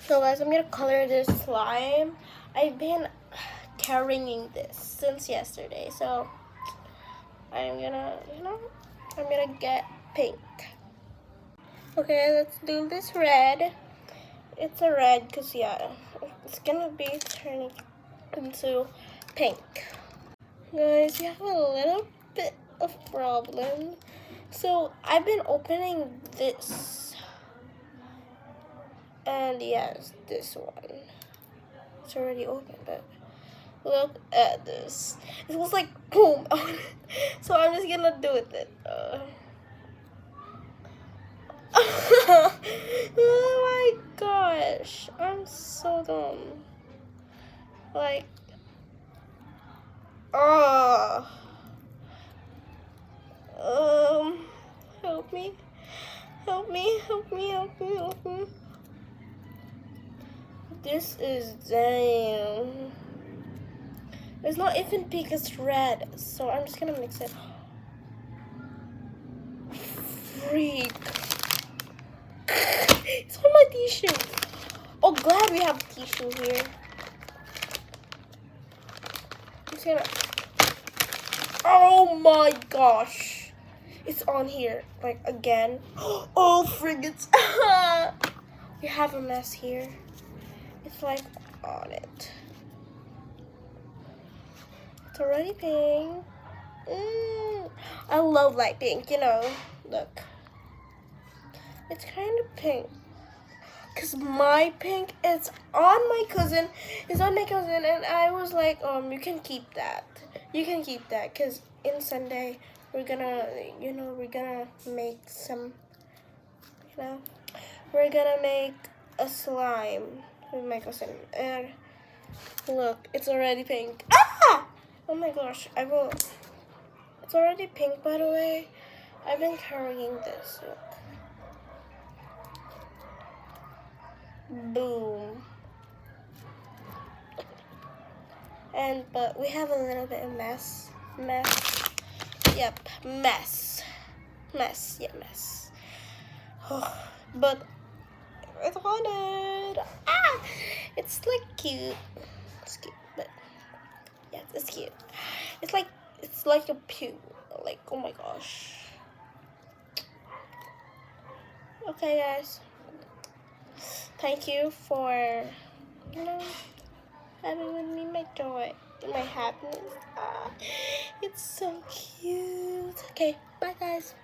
So guys, I'm gonna color this slime. I've been carrying this since yesterday, so I'm gonna, I'm gonna get pink. Okay, let's do this red. It's a red because, yeah, it's gonna be turning into pink. Guys, we have a little bit of problem. So I've been opening this, and yes, this one. It's already open, but look at this. It was like boom on it. So I'm just gonna do with it. Oh my gosh, I'm so dumb. Like, oh, help me, help me, help me, help me, help me. This is damn. It's not even pink, it's red. So I'm just gonna mix it. Freak. It's on my tissue. Oh, glad we have tissue here. I'm just gonna. Oh my gosh. It's on here, like, again. Oh, frigates. We have a mess here. It's like on it. It's already pink. I love light pink, Look. It's kind of pink. Because my pink is on my cousin. It's on my cousin. And I was like, you can keep that. You can keep that. Because in Sunday, we're gonna, we're gonna make some, we're gonna make a slime with my cousin. And look, it's already pink. Ah! Oh my gosh, it's already pink, by the way. I've been carrying this. Look. Boom. But we have a little bit of mess. Yep, mess. Yeah, mess. But it's on it. Ah! It's like cute. It's cute, but yeah, it's cute. It's like a pew. Like, oh my gosh. Okay, guys. Thank you for, having with me my joy, my happiness. It's so cute. Okay, bye guys.